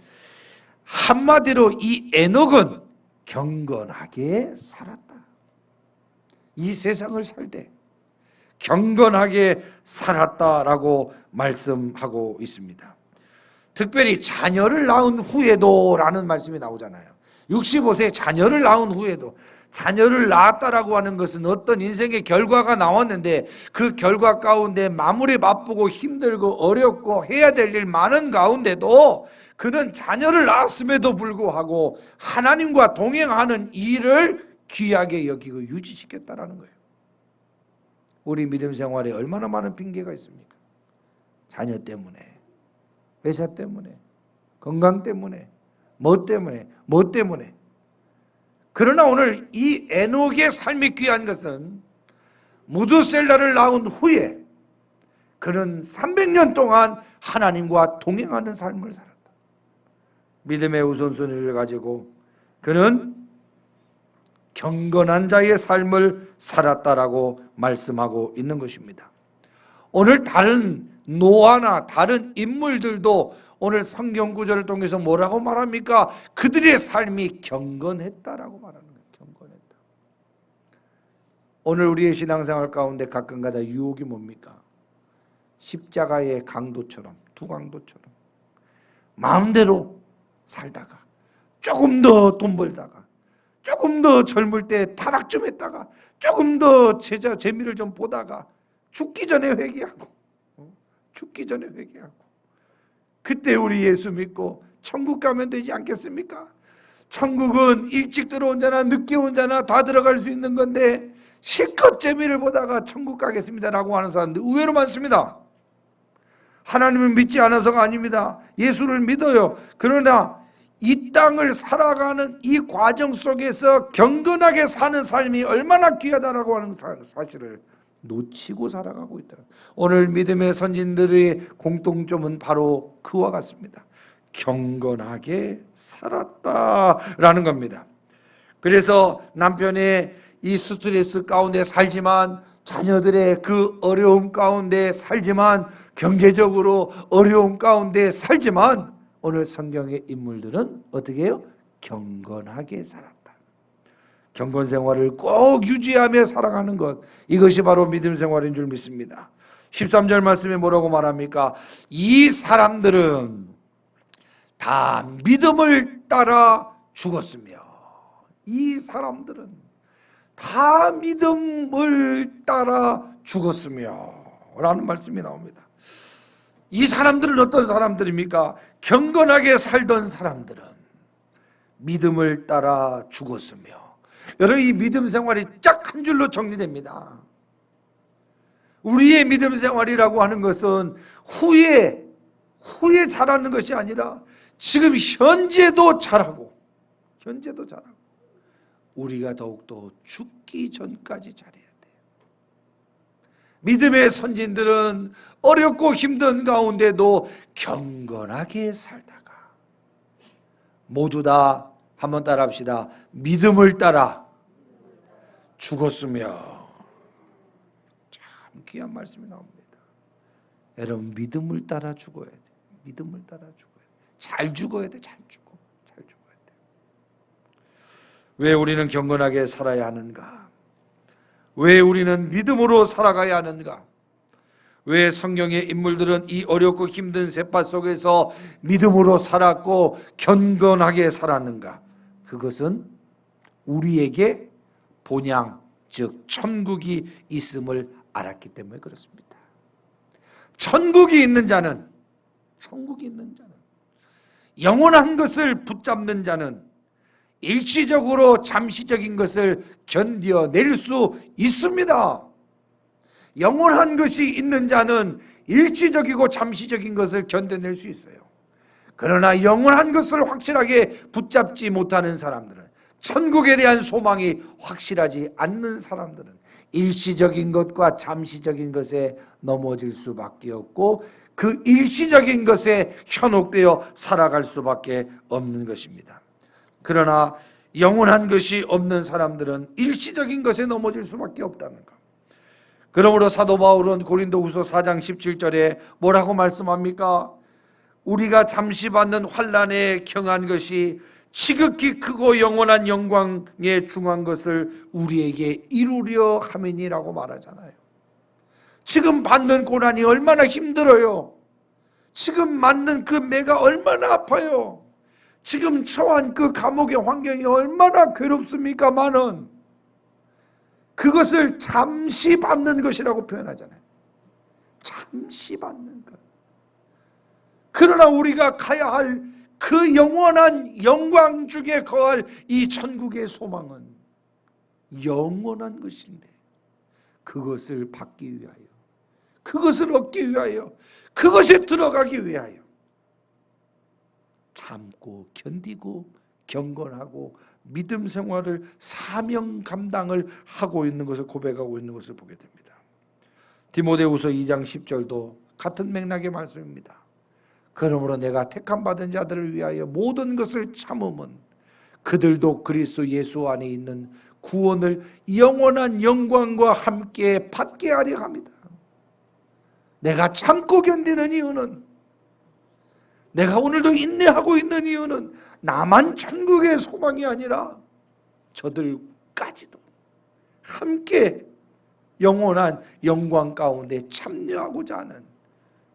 한마디로 이 에녹은 경건하게 살았다. 이 세상을 살 때 경건하게 살았다라고 말씀하고 있습니다. 특별히 자녀를 낳은 후에도 라는 말씀이 나오잖아요. 65세 자녀를 낳은 후에도 자녀를 낳았다라고 하는 것은 어떤 인생의 결과가 나왔는데 그 결과 가운데 마무리 바쁘고 힘들고 어렵고 해야 될 일 많은 가운데도 그는 자녀를 낳았음에도 불구하고 하나님과 동행하는 일을 귀하게 여기고 유지시켰다라는 거예요. 우리 믿음 생활에 얼마나 많은 핑계가 있습니까? 자녀 때문에, 회사 때문에, 건강 때문에, 뭐 때문에. 그러나 오늘 이 에녹의 삶이 귀한 것은 무드셀라를 낳은 후에 그는 300년 동안 하나님과 동행하는 삶을 살았다. 믿음의 우선순위를 가지고 그는 경건한 자의 삶을 살았다라고 말씀하고 있는 것입니다. 오늘 다른 노아나 다른 인물들도 오늘 성경 구절을 통해서 뭐라고 말합니까? 그들의 삶이 경건했다라고 말하는 거예요. 경건했다. 오늘 우리의 신앙생활 가운데 가끔가다 유혹이 뭡니까? 십자가의 강도처럼, 두 강도처럼 마음대로 살다가 조금 더 돈 벌다가 조금 더 젊을 때 타락 좀 했다가 조금 더 재미를 좀 보다가 죽기 전에 회개하고 그때 우리 예수 믿고 천국 가면 되지 않겠습니까? 천국은 일찍 들어온 자나 늦게 온 자나 다 들어갈 수 있는 건데 실컷 재미를 보다가 천국 가겠습니다라고 하는 사람들 의외로 많습니다. 하나님을 믿지 않아서가 아닙니다. 예수를 믿어요. 그러나 이 땅을 살아가는 이 과정 속에서 경건하게 사는 삶이 얼마나 귀하다라고 하는 사실을 놓치고 살아가고 있다. 오늘 믿음의 선진들의 공통점은 바로 그와 같습니다. 경건하게 살았다라는 겁니다. 그래서 남편의 이 스트레스 가운데 살지만 자녀들의 그 어려움 가운데 살지만 경제적으로 어려움 가운데 살지만 오늘 성경의 인물들은 어떻게 해요? 경건하게 살았다. 경건 생활을 꼭 유지하며 살아가는 것, 이것이 바로 믿음 생활인 줄 믿습니다. 13절 말씀에 뭐라고 말합니까? 이 사람들은 다 믿음을 따라 죽었으며, 이 사람들은 다 믿음을 따라 죽었으며, 라는 말씀이 나옵니다. 이 사람들은 어떤 사람들입니까? 경건하게 살던 사람들은 믿음을 따라 죽었으며, 여러분 이 믿음 생활이 쫙 한 줄로 정리됩니다. 우리의 믿음 생활이라고 하는 것은 후에 잘하는 것이 아니라 지금 현재도 잘하고 우리가 더욱더 죽기 전까지 잘해야 돼요. 믿음의 선진들은 어렵고 힘든 가운데도 경건하게 살다가 모두 다 한번 따라 합시다. 믿음을 따라 죽었으며. 참 귀한 말씀이 나옵니다. 여러분 믿음을 따라 죽어야 돼. 믿음을 따라 죽어야 돼. 잘 죽어야 돼. 잘 죽어야 돼. 왜 우리는 경건하게 살아야 하는가? 왜 우리는 믿음으로 살아가야 하는가? 왜 성경의 인물들은 이 어렵고 힘든 세파 속에서 믿음으로 살았고 경건하게 살았는가? 그것은 우리에게 본향, 즉 천국이 있음을 알았기 때문에 그렇습니다. 천국이 있는 자는 영원한 것을 붙잡는 자는 일시적으로 잠시적인 것을 견뎌낼 수 있습니다. 영원한 것이 있는 자는 일시적이고 잠시적인 것을 견뎌낼 수 있어요. 그러나 영원한 것을 확실하게 붙잡지 못하는 사람들은, 천국에 대한 소망이 확실하지 않는 사람들은 일시적인 것과 잠시적인 것에 넘어질 수밖에 없고 그 일시적인 것에 현혹되어 살아갈 수밖에 없는 것입니다. 그러나 영원한 것이 없는 사람들은 일시적인 것에 넘어질 수밖에 없다는 것. 그러므로 사도 바울은 고린도후서 4장 17절에 뭐라고 말씀합니까? 우리가 잠시 받는 환난에 경한 것이 지극히 크고 영원한 영광에 중한 것을 우리에게 이루려 함이니라고 말하잖아요. 지금 받는 고난이 얼마나 힘들어요. 지금 맞는 그 매가 얼마나 아파요. 지금 처한 그 감옥의 환경이 얼마나 괴롭습니까마는 그것을 잠시 받는 것이라고 표현하잖아요. 잠시 받는 것. 그러나 우리가 가야 할 그 영원한 영광 중에 거할 이 천국의 소망은 영원한 것인데 그것을 받기 위하여, 그것을 얻기 위하여, 그것에 들어가기 위하여 참고 견디고 경건하고 믿음 생활을 사명 감당을 하고 있는 것을 고백하고 있는 것을 보게 됩니다. 디모데후서 2장 10절도 같은 맥락의 말씀입니다. 그러므로 내가 택함 받은 자들을 위하여 모든 것을 참음은 그들도 그리스도 예수 안에 있는 구원을 영원한 영광과 함께 받게 하려 합니다. 내가 참고 견디는 이유는, 내가 오늘도 인내하고 있는 이유는 나만 천국의 소망이 아니라 저들까지도 함께 영원한 영광 가운데 참여하고자 하는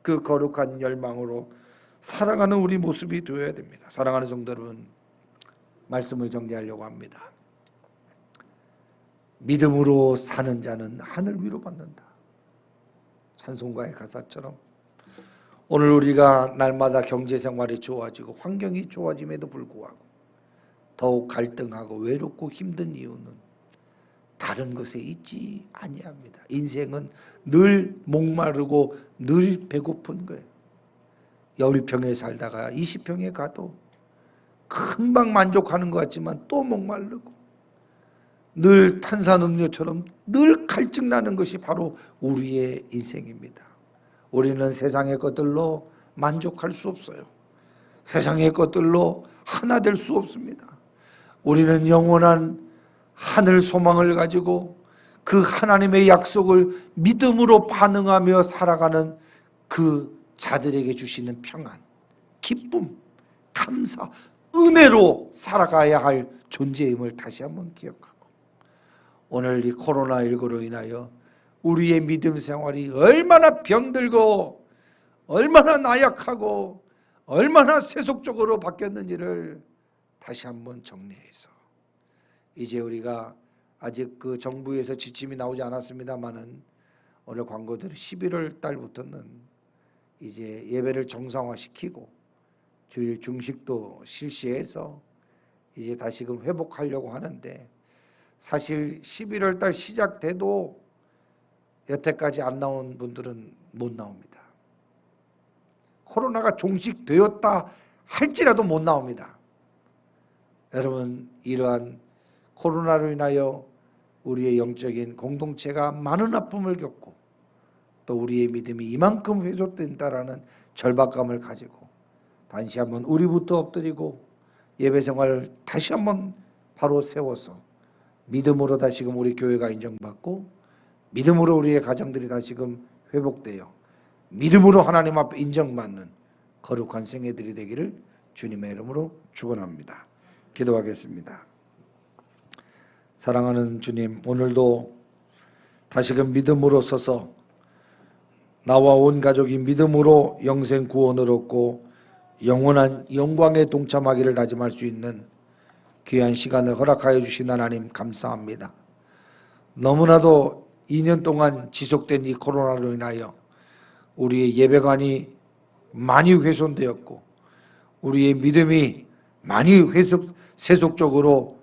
그 거룩한 열망으로 살아가는 우리 모습이 되어야 됩니다. 사랑하는 성도 여러분, 말씀을 정리하려고 합니다. 믿음으로 사는 자는 하늘 위로 받는다. 찬송가의 가사처럼 오늘 우리가 날마다 경제생활이 좋아지고 환경이 좋아짐에도 불구하고 더욱 갈등하고 외롭고 힘든 이유는 다른 것에 있지 아니합니다. 인생은 늘 목마르고 늘 배고픈 거예요. 열평에 살다가 20평에 가도 금방 만족하는 것 같지만 또 목마르고, 늘 탄산음료처럼 늘 갈증나는 것이 바로 우리의 인생입니다. 우리는 세상의 것들로 만족할 수 없어요. 세상의 것들로 하나 될 수 없습니다. 우리는 영원한 하늘 소망을 가지고 그 하나님의 약속을 믿음으로 반응하며 살아가는 그 자들에게 주시는 평안, 기쁨, 감사, 은혜로 살아가야 할 존재임을 다시 한번 기억하고, 오늘 이 코로나19로 인하여 우리의 믿음 생활이 얼마나 병들고 얼마나 나약하고 얼마나 세속적으로 바뀌었는지를 다시 한번 정리해서, 이제 우리가 아직 그 정부에서 지침이 나오지 않았습니다마는 오늘 광고대로 11월 달부터는 이제 예배를 정상화시키고 주일 중식도 실시해서 이제 다시금 회복하려고 하는데, 사실 11월 달 시작돼도 여태까지 안 나온 분들은 못 나옵니다. 코로나가 종식되었다 할지라도 못 나옵니다. 여러분, 이러한 코로나로 인하여 우리의 영적인 공동체가 많은 아픔을 겪고 또 우리의 믿음이 이만큼 훼손된다라는 절박감을 가지고 다시 한번 우리부터 엎드리고 예배 생활을 다시 한번 바로 세워서 믿음으로 다시금 우리 교회가 인정받고 믿음으로 우리의 가정들이 다시금 회복되어 믿음으로 하나님 앞에 인정받는 거룩한 생애들이 되기를 주님의 이름으로 축원합니다. 기도하겠습니다. 사랑하는 주님, 오늘도 다시금 믿음으로 서서 나와 온 가족이 믿음으로 영생 구원을 얻고 영원한 영광에 동참하기를 다짐할 수 있는 귀한 시간을 허락하여 주신 하나님 감사합니다. 너무나도 2년 동안 지속된 이 코로나로 인하여 우리의 예배관이 많이 훼손되었고 우리의 믿음이 많이 세속적으로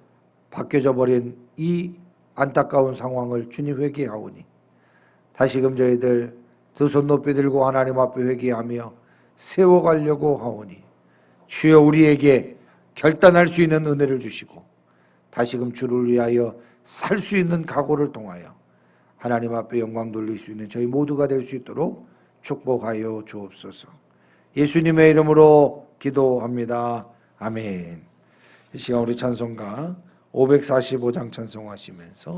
바뀌어져 버린 이 안타까운 상황을 주님 회개하오니 다시금 저희들 두 손 높이 들고 하나님 앞에 회개하며 세워가려고 하오니 주여 우리에게 결단할 수 있는 은혜를 주시고 다시금 주를 위하여 살 수 있는 각오를 통하여 하나님 앞에 영광 돌릴 수 있는 저희 모두가 될 수 있도록 축복하여 주옵소서. 예수님의 이름으로 기도합니다. 아멘. 이 시간 우리 찬송가 545장 찬송하시면서